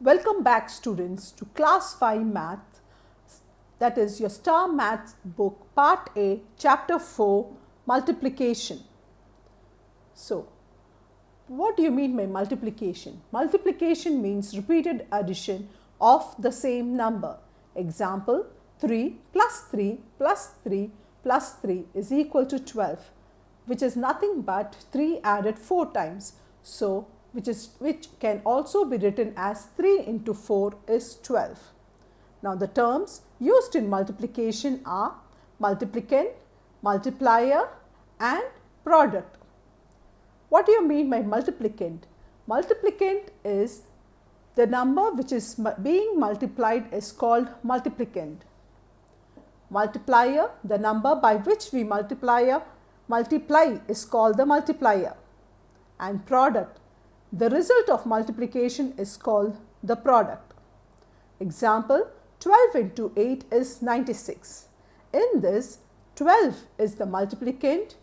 Welcome back students to class 5 math, that is your Star Maths book part A chapter 4 multiplication. So what do you mean by multiplication? Multiplication means repeated addition of the same number. Example, 3 plus 3 plus 3 plus 3 is equal to 12, which is nothing but 3 added 4 times. So which can also be written as 3 into 4 is 12. Now the terms used in multiplication are multiplicand, multiplier and product. What do you mean by multiplicand? Multiplicand is the number which is being multiplied is called multiplicand. Multiplier, the number by which we multiply is called the multiplier. And product, the result of multiplication is called the product. Example, 12 into 8 is 96. In this, 12 is the multiplicand,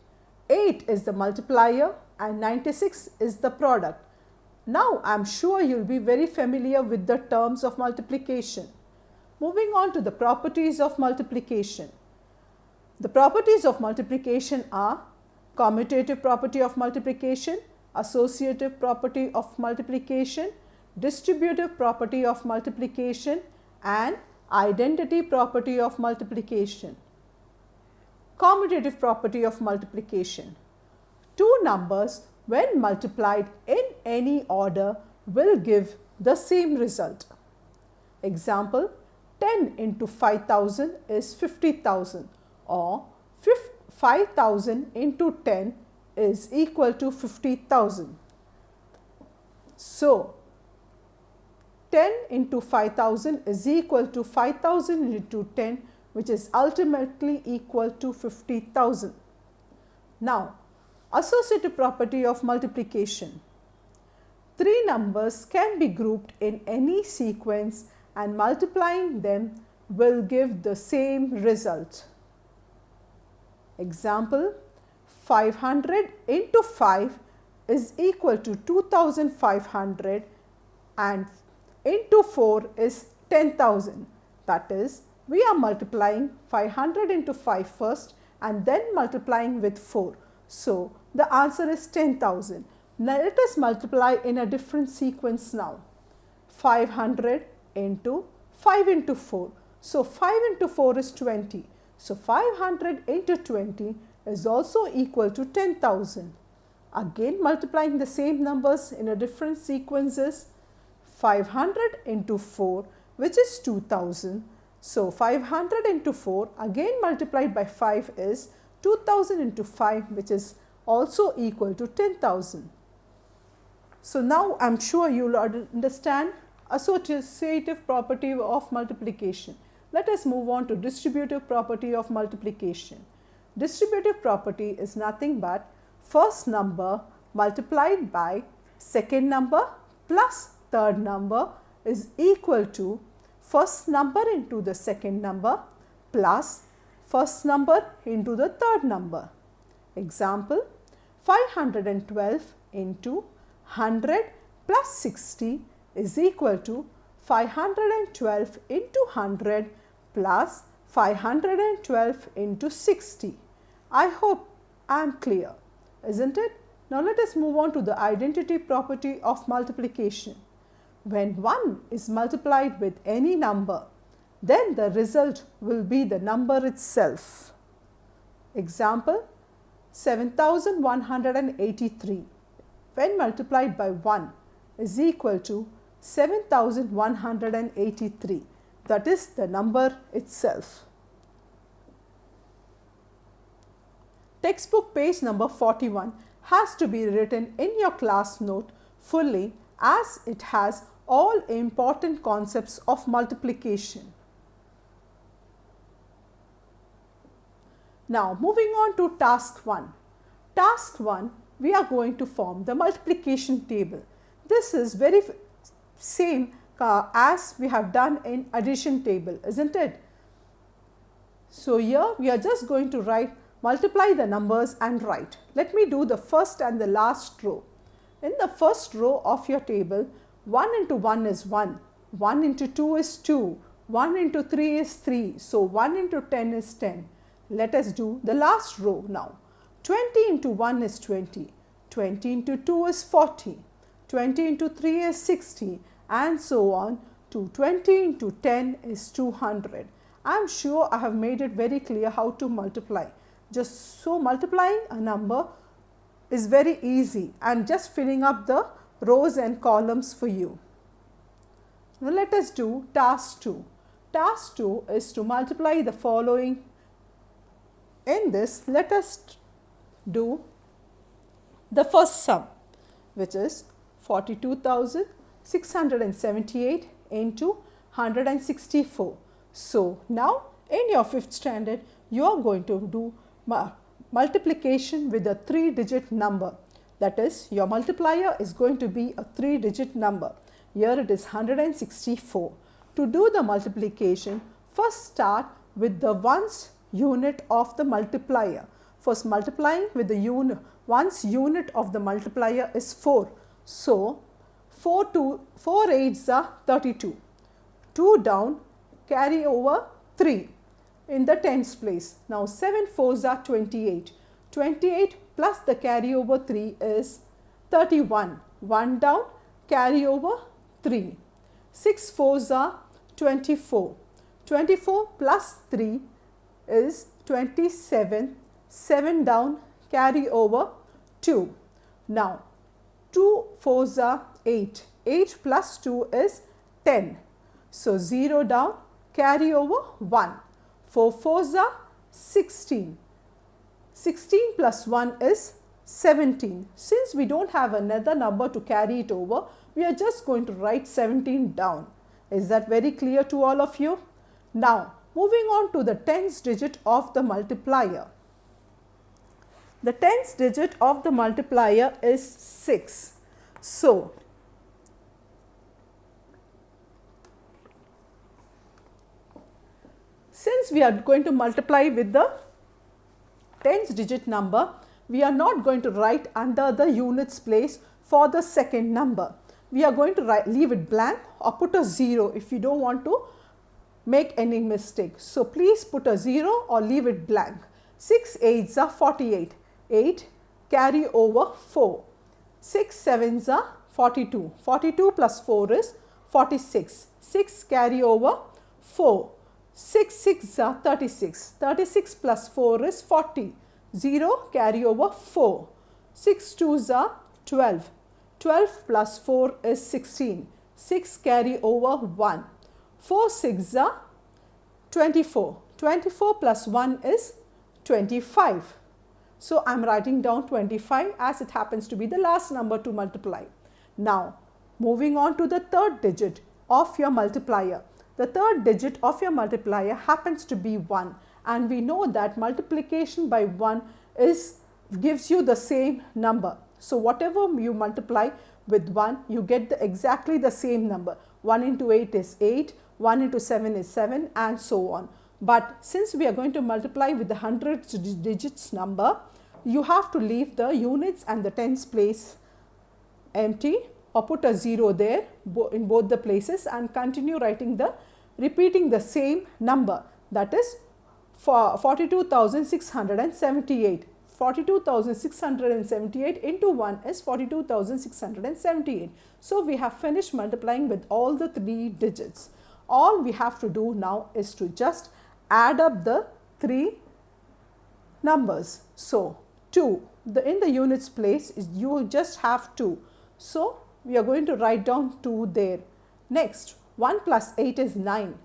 8 is the multiplier and 96 is the product. Now I am sure you will be very familiar with the terms of multiplication. Moving on to the properties of multiplication. The properties of multiplication are commutative property of multiplication, associative property of multiplication, distributive property of multiplication and identity property of multiplication. Commutative property of multiplication. Two numbers when multiplied in any order will give the same result. Example, 10 into 5000 is 50,000 or 5000 into 10 is equal to 50,000. So 10 into 5000 is equal to 5000 into 10, which is ultimately equal to 50,000. Now associative property of multiplication. Three numbers can be grouped in any sequence and multiplying them will give the same result. Example, 500 into 5 is equal to 2500 and into 4 is 10,000. That is, we are multiplying 500 into 5 first and then multiplying with 4. So the answer is 10,000. Now let us multiply in a different sequence now. 500 into 5 into 4. So 5 into 4 is 20. So 500 into 20 is also equal to 10,000. Again multiplying the same numbers in a different sequences. 500 into 4, which is 2000. So 500 into 4 again multiplied by 5 is 2000 into 5, which is also equal to 10,000. So now I am sure you will understand associative property of multiplication. Let us move on to distributive property of multiplication. Distributive property is nothing but first number multiplied by second number plus third number is equal to first number into the second number plus first number into the third number. Example, 512 into 100 plus 60 is equal to 512 into 100 plus 512 into 60. I hope I am clear, isn't it? Now let us move on to the identity property of multiplication. When 1 is multiplied with any number, then the result will be the number itself. Example, 7183 when multiplied by 1 is equal to 7183. That is the number itself. Textbook page number 41 has to be written in your class note fully as it has all important concepts of multiplication. Now moving on to task 1. Task 1, we are going to form the multiplication table. This is very same as we have done in addition table, isn't it? So here we are just going to write multiply the numbers and write. Let me do the first and the last row. In the first row of your table, 1 into 1 is 1, 1 into 2 is 2, 1 into 3 is 3, so 1 into 10 is 10. Let us do the last row now. 20 into 1 is 20, 20 into 2 is 40, 20 into 3 is 60, and so on to 20 into 10 is 200. I am sure I have made it very clear how to multiply. Just so multiplying a number is very easy and just filling up the rows and columns for you. Now let us do task 2. Task 2 is to multiply the following. In this, let us do the first sum, which is 42,678 into 164. So now in your 5th standard, you are going to do multiplication with a 3-digit number. That is, your multiplier is going to be a 3-digit number. Here it is 164. To do the multiplication, first start with the ones unit of the multiplier. First, multiplying with the ones unit of the multiplier is 4. So 4 8s are 32. 2 down, carry over 3 in the tens place. Now 7 4s are 28. 28 plus the carry over 3 is 31. 1 down, carry over 3. 6 4s are 24. 24 plus 3 is 27. 7 down, carry over 2. Now 2 4s are 8. 8 plus 2 is 10. So 0 down, carry over 1. 4 4s are 16. 16 plus 1 is 17. Since we don't have another number to carry it over, we are just going to write 17 down. Is that very clear to all of you? Now, moving on to the tens digit of the multiplier. The tens digit of the multiplier is 6. So, since we are going to multiply with the tens digit number, we are not going to write under the units place for the second number. We are going to leave it blank or put a 0 if you don't want to make any mistake. So, please put a 0 or leave it blank. 6 8s are 48. 8 carry over 4. 6 7s are 42. 42 plus 4 is 46. 6 carry over 4. 6 6 are 36. 36 plus 4 is 40. 0 carry over 4. 6 2s are 12. 12 plus 4 is 16. 6 carry over 1. 4 6 are 24. 24 plus 1 is 25. So, I am writing down 25 as it happens to be the last number to multiply. Now, moving on to the third digit of your multiplier. The third digit of your multiplier happens to be 1, and we know that multiplication by 1 gives you the same number. So, whatever you multiply with 1, you get exactly the same number. 1 into 8 is 8, 1 into 7 is 7, and so on. But since we are going to multiply with the hundreds digits number, you have to leave the units and the tens place empty or put a 0 there in both the places and continue repeating the same number, that is for 42,678. 42,678 into 1 is 42,678. So, we have finished multiplying with all the 3 digits. All we have to do now is to just add up the 3 numbers. So, 2, in the units place you just have 2. So, we are going to write down 2 there. Next, 1 plus 8 is 9.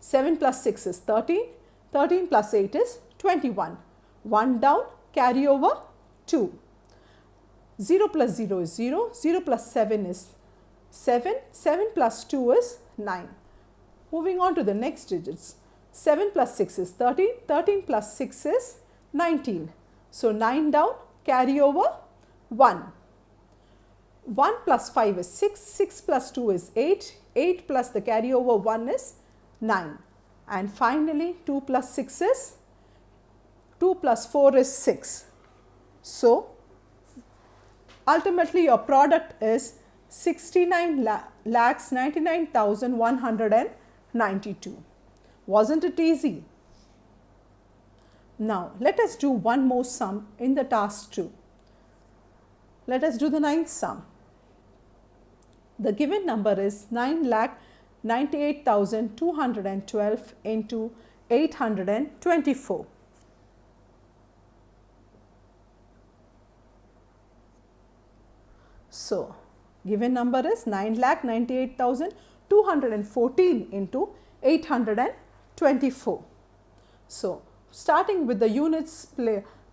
7 plus 6 is 13. 13 plus 8 is 21. 1 down, carry over 2. 0 plus 0 is 0. 0 plus 7 is 7. 7 plus 2 is 9. Moving on to the next digits. 7 plus 6 is 13. 13 plus 6 is 19. So, 9 down, carry over 1. 1 plus 5 is 6. 6 plus 2 is 8. 8 plus the carry over 1 is 9. And finally, 2 plus 6 is 2 plus 4 is 6. So, ultimately your product is 69,99,192. Wasn't it easy? Now let us do one more sum in the task 2. Let us do the ninth sum. The given number is 9,98,212 into 824. So, given number is 9,98,214 into 824. So, starting with the units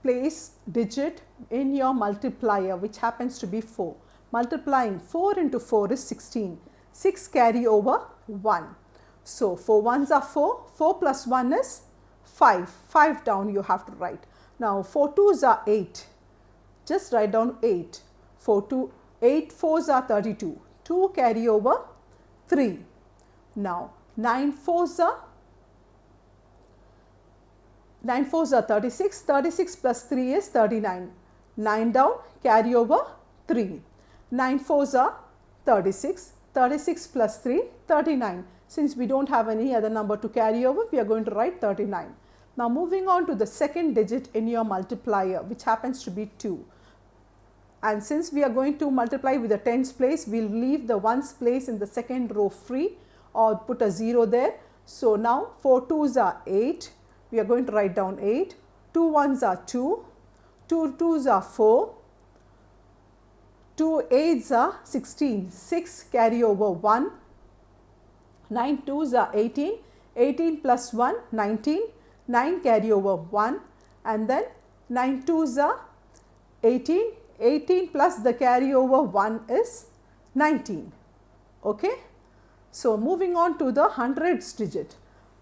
place digit in your multiplier, which happens to be 4. Multiplying 4 into 4 is 16. 6 carry over 1. So, 4 ones are 4. 4 plus 1 is 5. 5 down you have to write. Now, 4 twos are 8. Just write down 8. 8 fours are 32. 2 carry over 3. Now, 9 fours are 36. 36 plus 3 is 39. 9 down, carry over 3. 9 fours are 36. 36 plus 3, 39. Since we don't have any other number to carry over, we are going to write 39. Now, moving on to the second digit in your multiplier, which happens to be 2. And since we are going to multiply with the tens place, we will leave the ones place in the second row free or put a 0 there. So, now 4 twos are 8. We are going to write down 8. 2 ones are 2. 2 twos are 4. 2 eights are 16. 6 carry over 1. 9 twos are 18. 18 plus 1, 19. 9 carry over 1. And then 9 twos are 18. 18 plus the carry over 1 is 19. Okay. So, moving on to the hundreds digit.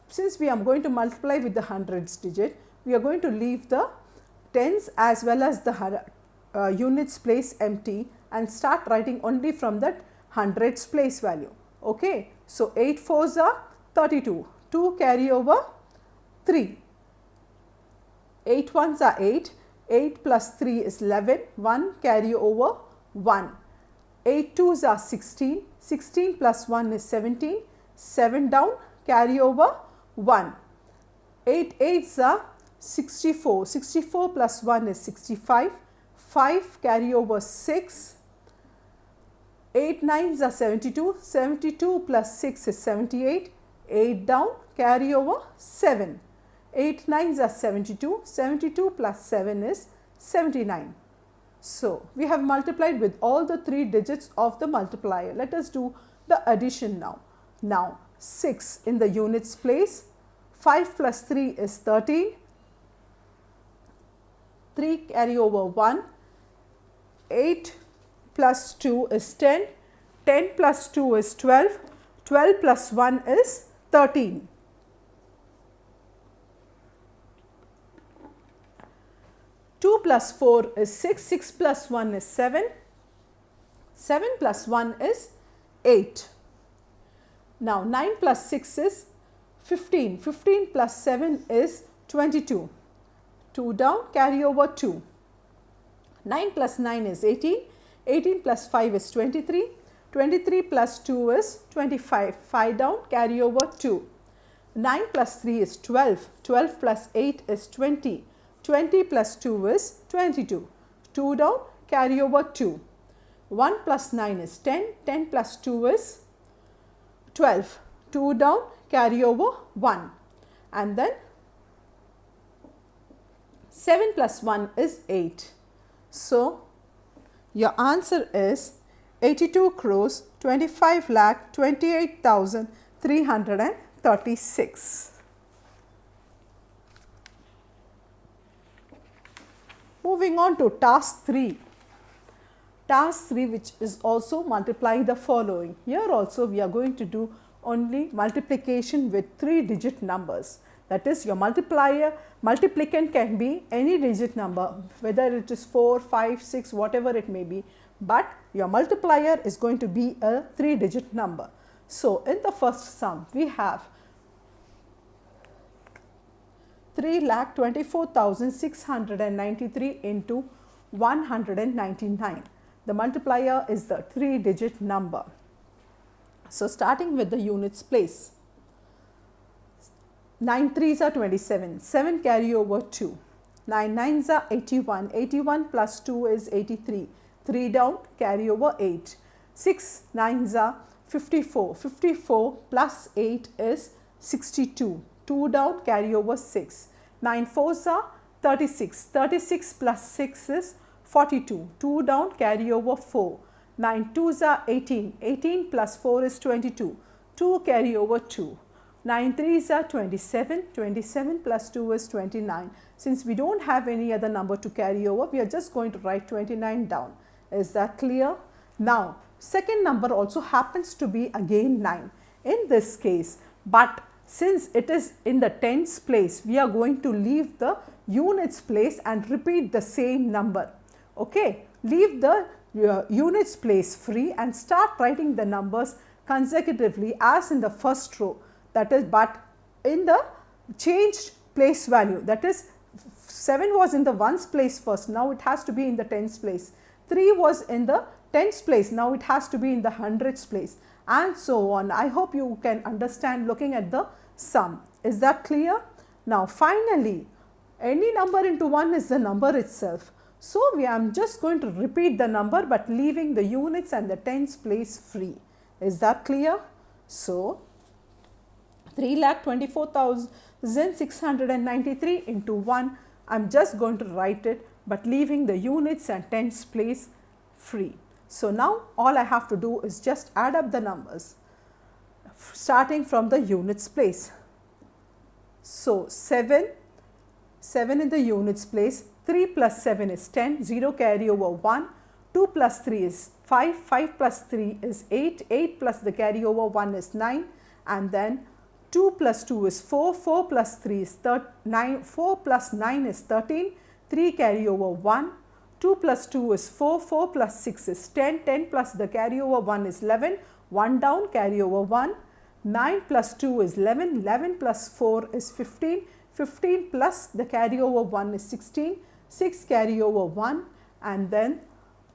Since we are going to multiply with the hundreds digit, we are going to leave the tens as well as the units place empty and start writing only from that hundreds place value. Okay. So, 8 fours are 32. 2 carry over 3. 8 ones are 8. 8 plus 3 is 11, 1 carry over 1. 8 twos are 16, 16 plus 1 is 17, 7 down, carry over 1. 8 eights are 64, 64 plus 1 is 65, 5 carry over 6. 8 nines are 72, 72 plus 6 is 78, 8 down, carry over 7. 8 nines are 72, 72 plus 7 is 79. So, we have multiplied with all the 3 digits of the multiplier. Let us do the addition now. Now, 6 in the units place, 5 plus 3 is 13, 3 carry over 1, 8 plus 2 is 10, 10 plus 2 is 12, 12 plus 1 is 13. 2 plus 4 is 6, 6 plus 1 is 7, 7 plus 1 is 8. Now, 9 plus 6 is 15, 15 plus 7 is 22. 2 down, carry over 2. 9 plus 9 is 18, 18 plus 5 is 23, 23 plus 2 is 25, 5 down, carry over 2. 9 plus 3 is 12, 12 plus 8 is 20. 20 plus 2 is 22. 2 down, carry over 2. 1 plus 9 is 10. 10 plus 2 is 12. 2 down, carry over 1. And then 7 plus 1 is 8. So, your answer is 82 crores 25 lakh 28,336. Moving on to task 3. Task 3, which is also multiplying the following. Here also we are going to do only multiplication with 3-digit numbers. That is, your multiplicand can be any digit number, whether it is 4, 5, 6, whatever it may be, but your multiplier is going to be a 3-digit number. So, in the first sum, we have 3,24,693 into 199. The multiplier is the 3-digit number. So starting with the units place. 9 3s are 27, 7 carry over 2. 9 9s are 81, 81 plus 2 is 83, 3 down carry over 8. 6 9s are 54, 54 plus 8 is 62, 2 down carry over 6. 9 4s are 36, 36 plus 6 is 42, 2 down carry over 4. 9 2s are 18, 18 plus 4 is 22, 2 carry over 2. 9 3s are 27, 27 plus 2 is 29. Since we don't have any other number to carry over, we are just going to write 29 down. Is that clear? Now, second number also happens to be again 9 in this case, but since it is in the tens place, we are going to leave the units place and repeat the same number. Okay, leave the units place free and start writing the numbers consecutively as in the first row. That is, but in the changed place value, that is 7 was in the ones place first, now it has to be in the tens place. 3 was in the tens place, now it has to be in the hundreds place, and so on. I hope you can understand looking at the sum. Is that clear? Now finally, any number into 1 is the number itself. So I am just going to repeat the number but leaving the units and the tens place free. Is that clear? So 3,24,693 into 1, I am just going to write it but leaving the units and tens place free. So now all I have to do is just add up the numbers starting from the units place. So 7 in the units place, 3 plus 7 is 10, 0 carry over 1, 2 plus 3 is 5, 5 plus 3 is 8, 8 plus the carry over 1 is 9, and then 2 plus 2 is 4, 4 plus 3 is 9, 4 plus 9 is 13, 3 carry over 1, 2 plus 2 is 4, 4 plus 6 is 10, 10 plus the carry over 1 is 11, 1 down carry over 1, 9 plus 2 is 11, 11 plus 4 is 15, 15 plus the carry over 1 is 16, 6 carry over 1, and then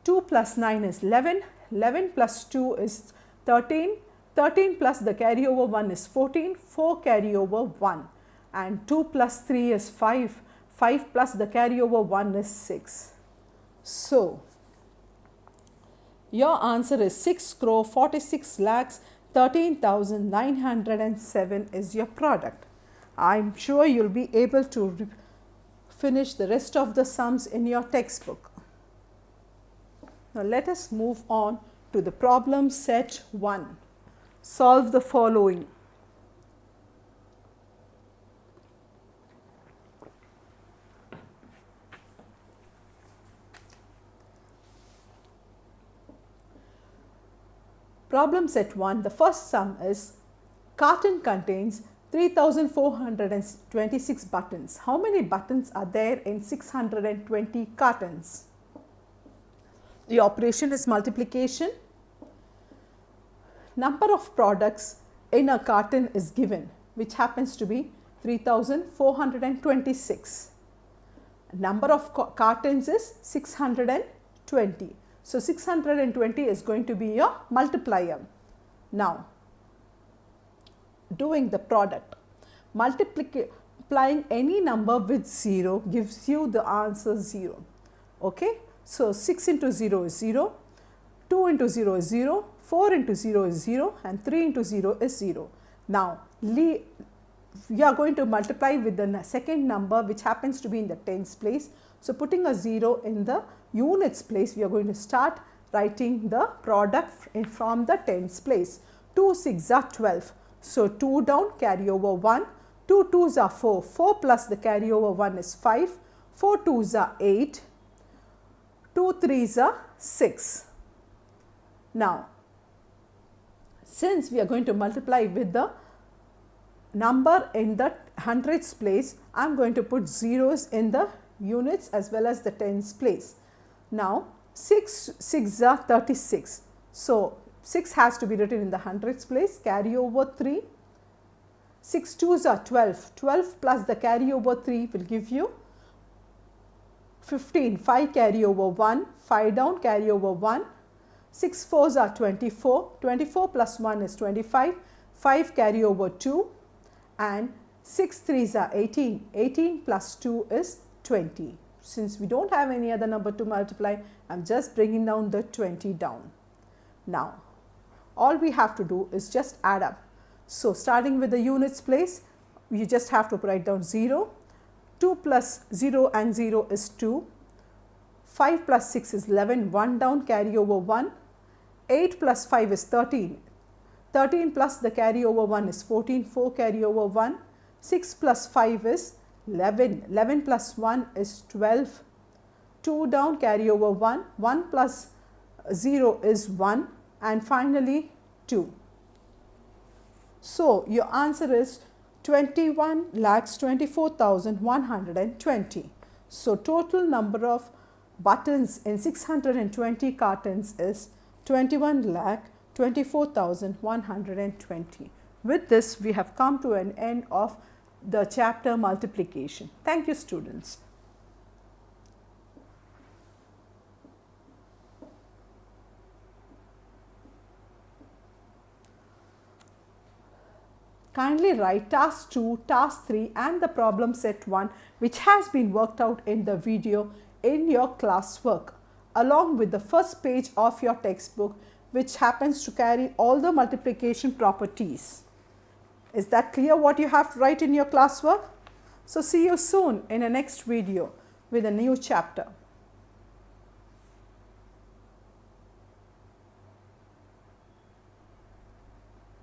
2 plus 9 is 11, 11 plus 2 is 13, 13 plus the carry over 1 is 14, 4 carry over 1, and 2 plus 3 is 5, 5 plus the carry over 1 is 6. So, your answer is 6,46,13,907 is your product. I am sure you will be able to finish the rest of the sums in your textbook. Now, let us move on to the problem set 1. Solve the following. Problem set 1, the first sum is carton contains 3,426 buttons. How many buttons are there in 620 cartons? The operation is multiplication. Number of products in a carton is given, which happens to be 3,426. Number of cartons is 620. So 620 is going to be your multiplier. Now, doing the product, multiplying any number with 0 gives you the answer 0. Okay, so 6 into 0 is 0, 2 into 0 is 0, 4 into 0 is 0, and 3 into 0 is 0. Now, we are going to multiply with the second number, which happens to be in the tens place. So putting a 0 in the units place, we are going to start writing the product from the tens place. 2 6s are 12. So 2 down, carry over 1. 2 2s are 4. 4 plus the carry over 1 is 5. 4 2s are 8. 2 3s are 6. Now, since we are going to multiply with the number in the hundreds place, I am going to put zeros in the units as well as the tens place. Now, 6 6s are 36. So, 6 has to be written in the hundreds place, carry over 3. 6 2s are 12. 12 plus the carry over 3 will give you 15, 5 carry over 1, 5 down, carry over 1, 6 fours are 24, 24 plus 1 is 25, 5 carry over 2 and 6 threes are 18, 18 plus 2 is 20. Since we don't have any other number to multiply, I'm just bringing down the 20 down. Now, all we have to do is just add up. So, starting with the units place, you just have to write down 0, 2 plus 0 and 0 is 2, 5 plus 6 is 11, 1 down, carry over 1, 8 plus 5 is 13, 13 plus the carry over 1 is 14, 4 carry over 1, 6 plus 5 is 11, 11 plus 1 is 12, 2 down, carry over 1, 1 plus 0 is 1 and finally 2. So, your answer is 21,24,120. So, total number of buttons in 620 cartons is 21,24,120. With this, we have come to an end of the chapter multiplication. Thank you, students. Kindly write task 2, task 3 and the problem set 1 which has been worked out in the video in your classwork along with the first page of your textbook which happens to carry all the multiplication properties. Is that clear what you have to write in your classwork? So, see you soon in the next video with a new chapter.